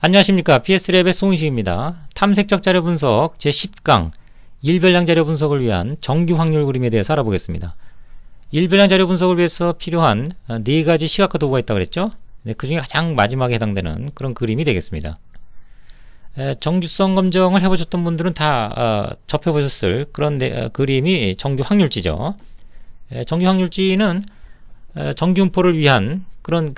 안녕하십니까. BS랩의 송희식입니다. 탐색적 자료 분석 제10강 일별량 자료 분석을 위한 정규 확률 그림에 대해서 알아보겠습니다. 일별량 자료 분석을 위해서 필요한 4가지 시각화 도구가 있다고 그랬죠? 그 중에 가장 마지막에 해당되는 그런 그림이 되겠습니다. 정규성 검정을 해보셨던 분들은 다 접해보셨을 그런 그림이 정규 확률지죠. 정규 확률지는 정규분포를 위한 그런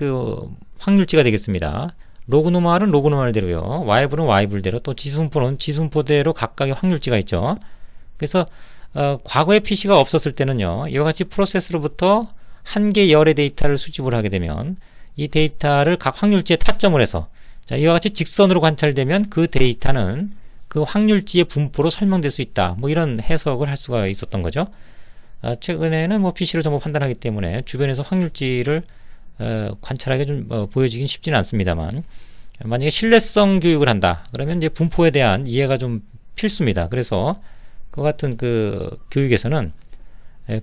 확률지가 되겠습니다. 로그노멀은 로그노멀대로요. 와이블은 와이블대로, 또 지수분포는 지수분포대로 각각의 확률지가 있죠. 그래서 과거에 PC가 없었을 때는요, 이와 같이 프로세스로부터 한 개 열의 데이터를 수집을 하게 되면 이 데이터를 각 확률지에 타점을 해서, 자, 이와 같이 직선으로 관찰되면 그 데이터는 그 확률지의 분포로 설명될 수 있다. 뭐 이런 해석을 할 수가 있었던 거죠. 최근에는 뭐 PC를 전부 판단하기 때문에 주변에서 확률지를 관찰하기 좀 보여지긴 쉽지는 않습니다만, 만약에 신뢰성 교육을 한다 그러면 이제 분포에 대한 이해가 좀 필수입니다. 그래서 그 같은 교육에서는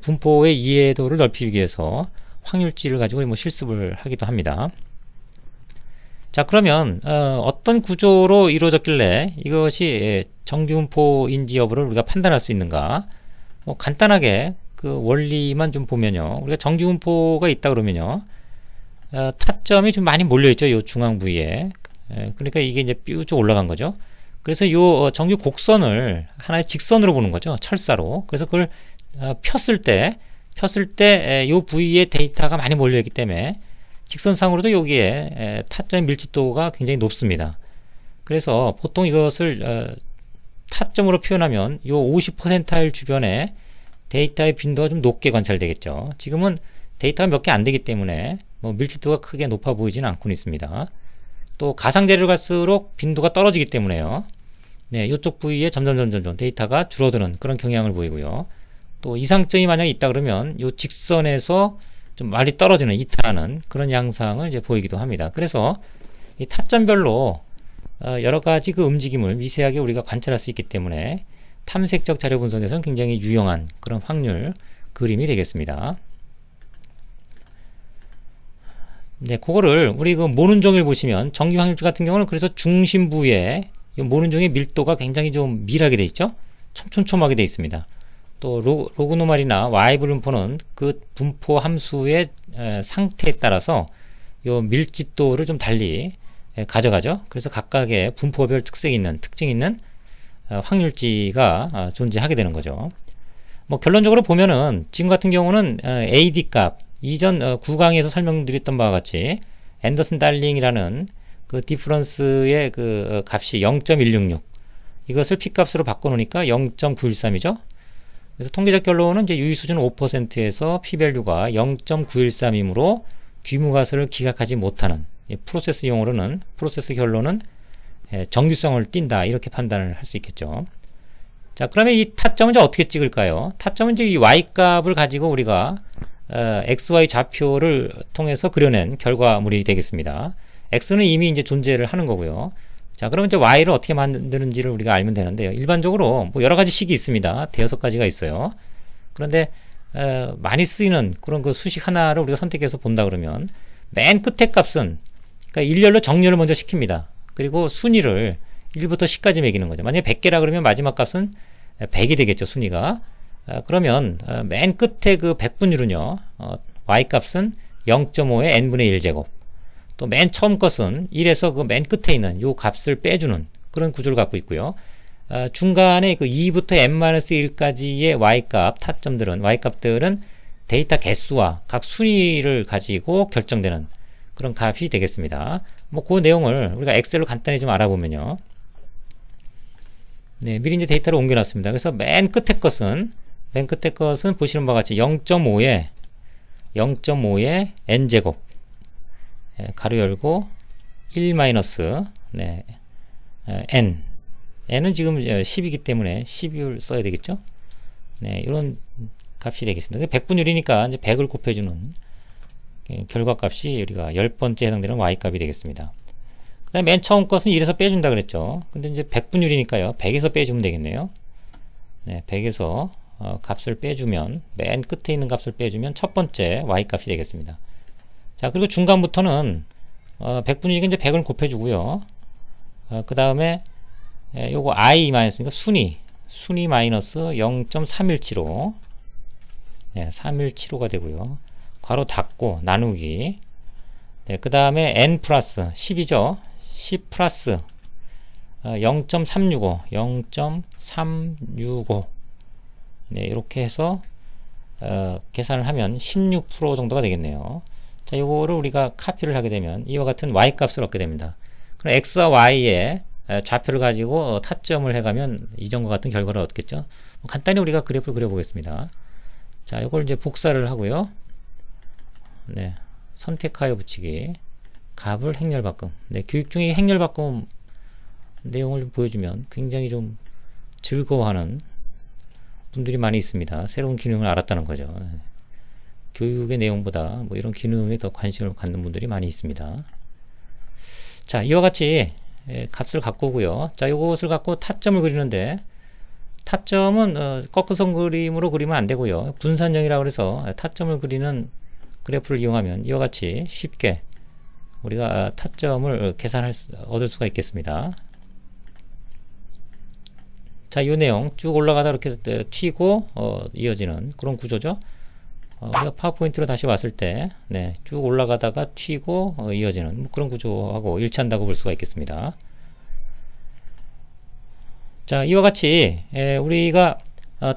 분포의 이해도를 넓히기 위해서 확률지를 가지고 뭐 실습을 하기도 합니다. 자, 그러면 어떤 구조로 이루어졌길래 이것이 정규분포인지 여부를 우리가 판단할 수 있는가? 뭐 간단하게 그 원리만 좀 보면요, 우리가 정규분포가 있다 그러면요, 타점이 좀 많이 몰려있죠. 요 중앙 부위에. 그러니까 이게 이제 뾰쭉 올라간 거죠. 그래서 요 정규 곡선을 하나의 직선으로 보는 거죠. 철사로. 그래서 그걸 폈을 때 요 부위에 데이터가 많이 몰려있기 때문에 직선상으로도 여기에 타점의 밀집도가 굉장히 높습니다. 그래서 보통 이것을 타점으로 표현하면 요 50%일 주변에 데이터의 빈도가 좀 높게 관찰되겠죠. 지금은 데이터가 몇 개 안 되기 때문에 뭐 밀집도가 크게 높아 보이지는 않고는 있습니다. 또 가상자료를 갈수록 빈도가 떨어지기 때문에요, 네, 이쪽 부위에 점점 데이터가 줄어드는 그런 경향을 보이고요. 또 이상점이 만약에 있다 그러면 이 직선에서 좀 많이 떨어지는, 이탈하는 그런 양상을 이제 보이기도 합니다. 그래서 이 타점별로 여러 가지 그 움직임을 미세하게 우리가 관찰할 수 있기 때문에 탐색적 자료 분석에서는 굉장히 유용한 그런 확률 그림이 되겠습니다. 네, 그거를 우리 모눈종이를 보시면 정규 확률지 같은 경우는 그래서 중심 부위에 모눈종의 밀도가 굉장히 좀 밀하게 돼 있죠. 촘촘하게 돼 있습니다. 또 로그노멀이나 와이블 분포는 그 분포 함수의 상태에 따라서 요 밀집도를 좀 달리 가져가죠. 그래서 각각의 분포별 특징이 있는 확률지가 존재하게 되는 거죠. 뭐 결론적으로 보면은 지금 같은 경우는 AD 값, 이전 9강에서 설명드렸던 바와 같이 앤더슨 달링이라는 그 디퍼런스의 그 값이 0.166, 이것을 P값으로 바꿔놓으니까 0.913이죠. 그래서 통계적 결론은 이제 유의 수준은 5%에서 P밸류가 0.913이므로 귀무가설을 기각하지 못하는, 프로세스 용어로는, 프로세스 결론은 정규성을 띈다, 이렇게 판단을 할 수 있겠죠. 자, 그러면 이 타점은 이제 어떻게 찍을까요? 타점은 이제 이 y값을 가지고 우리가 xy 좌표를 통해서 그려낸 결과물이 되겠습니다. x는 이미 이제 존재를 하는 거고요. 자, 그러면 이제 y를 어떻게 만드는지를 우리가 알면 되는데요. 일반적으로 뭐 여러 가지 식이 있습니다. 대여섯 가지가 있어요. 그런데 많이 쓰이는 그런 그 수식 하나를 우리가 선택해서 본다 그러면 맨 끝에 값은, 그러니까 일렬로 정렬을 먼저 시킵니다. 그리고 순위를 1부터 10까지 매기는 거죠. 만약에 100개라 그러면 마지막 값은 100이 되겠죠, 순위가. 그러면 맨 끝에 그 100분율은요, y 값은 0.5의 n분의 1제곱, 또 맨 처음 것은 1에서 그 맨 끝에 있는 요 값을 빼주는 그런 구조를 갖고 있고요. 중간에 그 2부터 n-1까지의 y값 타점들은, y값들은 데이터 개수와 각 순위를 가지고 결정되는 그런 값이 되겠습니다. 뭐 그 내용을 우리가 엑셀로 간단히 좀 알아보면요, 네, 미리 이제 데이터를 옮겨놨습니다. 그래서 맨 끝에 것은 보시는 바와 같이 0.5의 n제곱, 가로 열고 1 마이너스, 네, n은 지금 10이기 때문에 12를 써야 되겠죠. 네, 이런 값이 되겠습니다. 100분율이니까 이제 100을 곱해주는 결과값이 우리가 10번째 해당되는 y값이 되겠습니다. 그 다음에 맨 처음 것은 1에서 빼준다 그랬죠. 근데 이제 100분율이니까요, 100에서 빼주면 되겠네요. 네, 100에서 값을 빼주면, 맨 끝에 있는 값을 빼주면 첫 번째 y값이 되겠습니다. 자, 그리고 중간부터는 100분이니까 이제 100을 곱해주고요. 그 다음에 요거 I 마이너스니까 순위 마이너스 0.317호. 네, 317호가 되고요. 괄호 닫고 나누기. 네, 그 다음에 n 플러스 10이죠. 10 플러스 0.365 0.365. 네, 이렇게 해서 계산을 하면 16% 정도가 되겠네요. 자, 요거를 우리가 카피를 하게 되면 이와 같은 y 값을 얻게 됩니다. 그럼 x와 y의 좌표를 가지고 타점을 해가면 이전과 같은 결과를 얻겠죠. 간단히 우리가 그래프를 그려보겠습니다. 자, 이걸 이제 복사를 하고요. 네, 선택하여 붙이기, 값을 행렬바꿈. 네, 교육 중에 행렬바꿈 내용을 보여주면 굉장히 좀 즐거워하는 분들이 많이 있습니다. 새로운 기능을 알았다는 거죠. 교육의 내용보다 뭐 이런 기능에 더 관심을 갖는 분들이 많이 있습니다. 자, 이와 같이 값을 갖고 오고요. 자, 이것을 갖고 타점을 그리는데, 타점은 꺾어선 그림으로 그리면 안 되고요. 분산형이라고 해서 타점을 그리는 그래프를 이용하면 이와 같이 쉽게 우리가 타점을 얻을 수가 있겠습니다. 자, 이 내용 쭉 올라가다 이렇게 튀고 이어지는 그런 구조죠. 우리가 파워포인트로 다시 왔을 때, 네, 쭉 올라가다가 튀고 이어지는 그런 구조하고 일치한다고 볼 수가 있겠습니다. 자, 이와 같이 우리가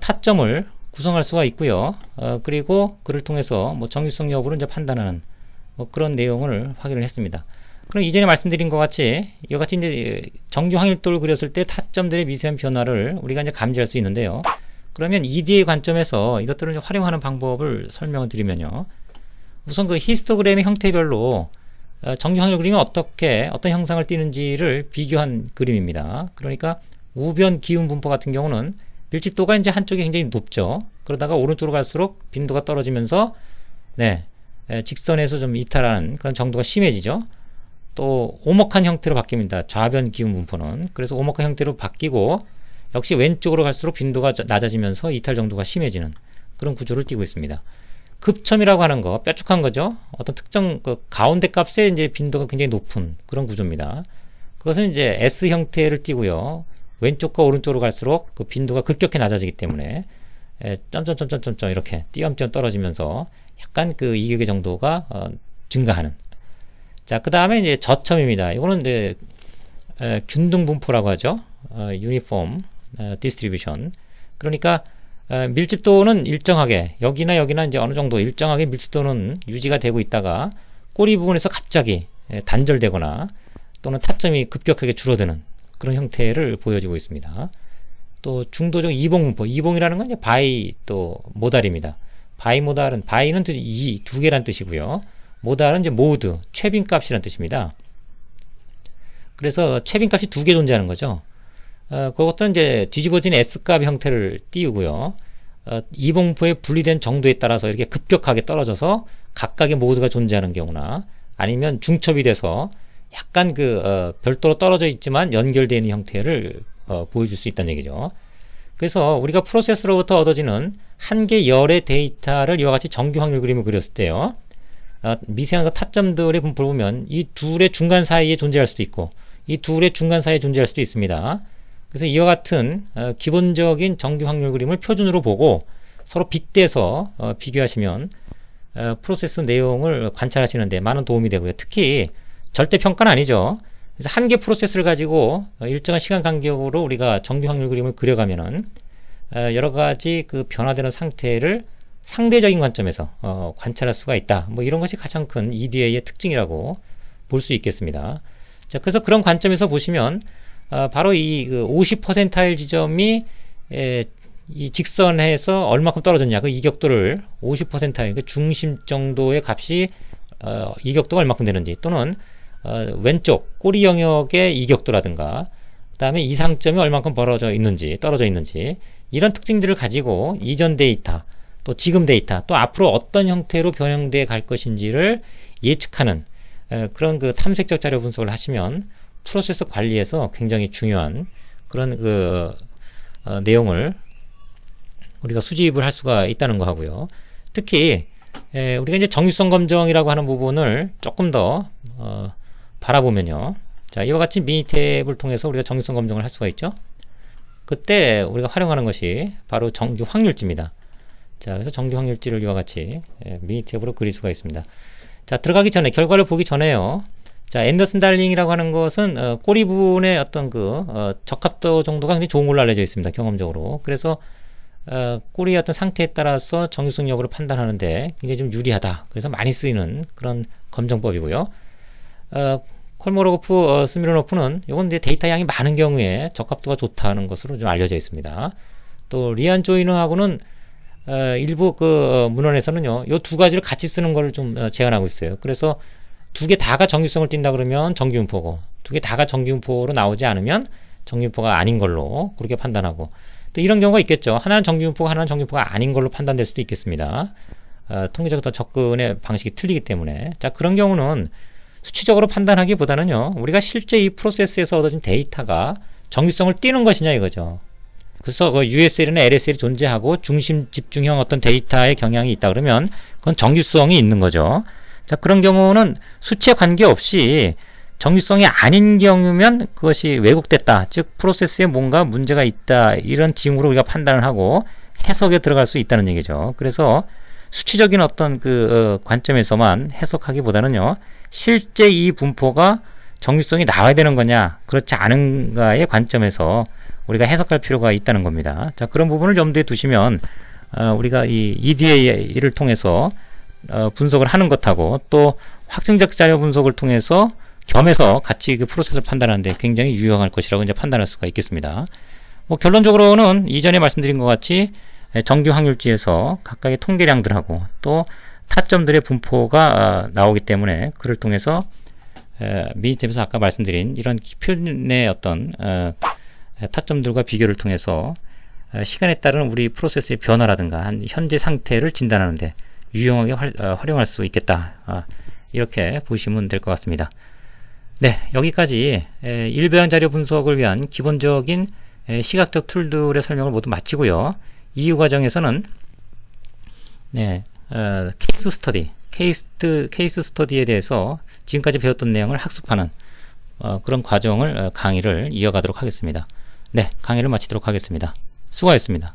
타점을 구성할 수가 있고요. 그리고 그를 통해서 뭐 정유성 여부를 이제 판단하는 뭐 그런 내용을 확인을 했습니다. 그럼 이전에 말씀드린 것 같이 이와 같이 이제 정규 확률도를 그렸을 때 타점들의 미세한 변화를 우리가 이제 감지할 수 있는데요. 그러면 EDA 관점에서 이것들을 이제 활용하는 방법을 설명을 드리면요. 우선 그 히스토그램의 형태별로 정규 확률 그림이 어떤 형상을 띠는지를 비교한 그림입니다. 그러니까 우변 기운 분포 같은 경우는 밀집도가 이제 한쪽이 굉장히 높죠. 그러다가 오른쪽으로 갈수록 빈도가 떨어지면서, 네, 직선에서 좀 이탈하는 그런 정도가 심해지죠. 또 오목한 형태로 바뀝니다. 좌변 기운 분포는. 그래서 오목한 형태로 바뀌고 역시 왼쪽으로 갈수록 빈도가 낮아지면서 이탈 정도가 심해지는 그런 구조를 띠고 있습니다. 급첨이라고 하는 거, 뾰족한 거죠. 어떤 특정 그 가운데 값에 이제 빈도가 굉장히 높은 그런 구조입니다. 그것은 이제 S 형태를 띠고요. 왼쪽과 오른쪽으로 갈수록 그 빈도가 급격히 낮아지기 때문에 점점점점점점 이렇게 띄엄띄엄 떨어지면서 약간 그 이격의 정도가 증가하는. 자, 그 다음에 이제 저첨입니다. 이거는 이제 균등 분포라고 하죠. 유니폼 디스트리뷰션. 그러니까 밀집도는 일정하게 여기나 이제 어느 정도 일정하게 밀집도는 유지가 되고 있다가 꼬리 부분에서 갑자기 단절되거나 또는 타점이 급격하게 줄어드는 그런 형태를 보여주고 있습니다. 또 중도적 이봉 분포, 이봉이라는 건 이제 바이 또 모달입니다. 바이 모달은, 바이는 이 두 개란 뜻이고요. 모달은 이제 모드, 최빈값이란 뜻입니다. 그래서 최빈값이 두 개 존재하는 거죠. 그것도 이제 뒤집어진 S값 형태를 띄우고요. 이봉포의 분리된 정도에 따라서 이렇게 급격하게 떨어져서 각각의 모드가 존재하는 경우나 아니면 중첩이 돼서 약간 별도로 떨어져 있지만 연결되어 있는 형태를 보여줄 수 있다는 얘기죠. 그래서 우리가 프로세스로부터 얻어지는 한 개 열의 데이터를 이와 같이 정규 확률 그림을 그렸을 때요. 미세한 타점들의 분포를 보면 이 둘의 중간 사이에 존재할 수도 있고 이 둘의 중간 사이에 존재할 수도 있습니다. 그래서 이와 같은 기본적인 정규 확률 그림을 표준으로 보고 서로 빗대서 비교하시면 프로세스 내용을 관찰하시는데 많은 도움이 되고요. 특히 절대 평가는 아니죠. 그래서 한 개 프로세스를 가지고 일정한 시간 간격으로 우리가 정규 확률 그림을 그려가면은 여러 가지 그 변화되는 상태를 상대적인 관점에서 관찰할 수가 있다. 뭐 이런 것이 가장 큰 EDA의 특징이라고 볼 수 있겠습니다. 자, 그래서 그런 관점에서 보시면 바로 이 50%타일 지점이 이 직선에서 얼마큼 떨어졌냐, 그 이격도를 50%타일, 그 중심 정도의 값이 이격도가 얼마큼 되는지, 또는 왼쪽 꼬리 영역의 이격도라든가 그 다음에 이상점이 얼마큼 떨어져 있는지 이런 특징들을 가지고 이전 데이터, 또 지금 데이터, 또 앞으로 어떤 형태로 변형돼 갈 것인지를 예측하는 그런 그 탐색적 자료 분석을 하시면 프로세스 관리에서 굉장히 중요한 그런 내용을 우리가 수집을 할 수가 있다는 거 하고요. 특히 우리가 이제 정유성 검정이라고 하는 부분을 조금 더 바라보면요. 자, 이와 같이 미니 탭을 통해서 우리가 정규성 검증을 할 수가 있죠. 그때 우리가 활용하는 것이 바로 정규 확률지입니다. 자, 그래서 정규 확률지를 이와 같이 미니 탭으로 그릴 수가 있습니다. 자, 들어가기 전에, 결과를 보기 전에요. 자, 앤더슨 달링이라고 하는 것은 꼬리 부분의 어떤 적합도 정도가 굉장히 좋은 걸로 알려져 있습니다. 경험적으로. 그래서 꼬리의 어떤 상태에 따라서 정규성 여부를 판단하는데 굉장히 좀 유리하다. 그래서 많이 쓰이는 그런 검정법이고요. 콜모로고프, 스미르노프는 이건 이제 데이터 양이 많은 경우에 적합도가 좋다는 것으로 좀 알려져 있습니다. 또 리안 조이너하고는 일부 문헌에서는요, 이 두 가지를 같이 쓰는 걸 좀 제안하고 있어요. 그래서 두 개 다가 정규성을 띈다 그러면 정규분포고, 두 개 다가 정규분포로 나오지 않으면 정규분포가 아닌 걸로 그렇게 판단하고, 또 이런 경우가 있겠죠. 하나는 정규분포가, 하나는 정규분포가 아닌 걸로 판단될 수도 있겠습니다. 통계적 접근의 방식이 틀리기 때문에. 자, 그런 경우는 수치적으로 판단하기보다는요, 우리가 실제 이 프로세스에서 얻어진 데이터가 정규성을 띠는 것이냐 이거죠. 그래서 USL이나 LSL이 존재하고 중심 집중형 어떤 데이터의 경향이 있다 그러면 그건 정규성이 있는 거죠. 자, 그런 경우는 수치에 관계없이 정규성이 아닌 경우면 그것이 왜곡됐다, 즉 프로세스에 뭔가 문제가 있다, 이런 징후로 우리가 판단을 하고 해석에 들어갈 수 있다는 얘기죠. 그래서 수치적인 어떤 관점에서만 해석하기보다는요, 실제 이 분포가 정규성이 나와야 되는 거냐, 그렇지 않은가의 관점에서 우리가 해석할 필요가 있다는 겁니다. 자, 그런 부분을 염두에 두시면 우리가 이 EDA를 통해서 분석을 하는 것하고 또 확증적 자료 분석을 통해서 겸해서 같이 그 프로세스를 판단하는데 굉장히 유용할 것이라고 이제 판단할 수가 있겠습니다. 뭐 결론적으로는 이전에 말씀드린 것 같이 정규 확률지에서 각각의 통계량들하고 또 타점들의 분포가 나오기 때문에 그를 통해서 미니탭에서 아까 말씀드린 이런 표현의 어떤 타점들과 비교를 통해서 시간에 따른 우리 프로세스의 변화라든가 현재 상태를 진단하는데 유용하게 활용할 수 있겠다. 이렇게 보시면 될 것 같습니다. 네, 여기까지 일배양 자료 분석을 위한 기본적인 시각적 툴들의 설명을 모두 마치고요. 이후 과정에서는 케이스 스터디에 대해서 지금까지 배웠던 내용을 학습하는 그런 과정을 강의를 이어가도록 하겠습니다. 네, 강의를 마치도록 하겠습니다. 수고하셨습니다.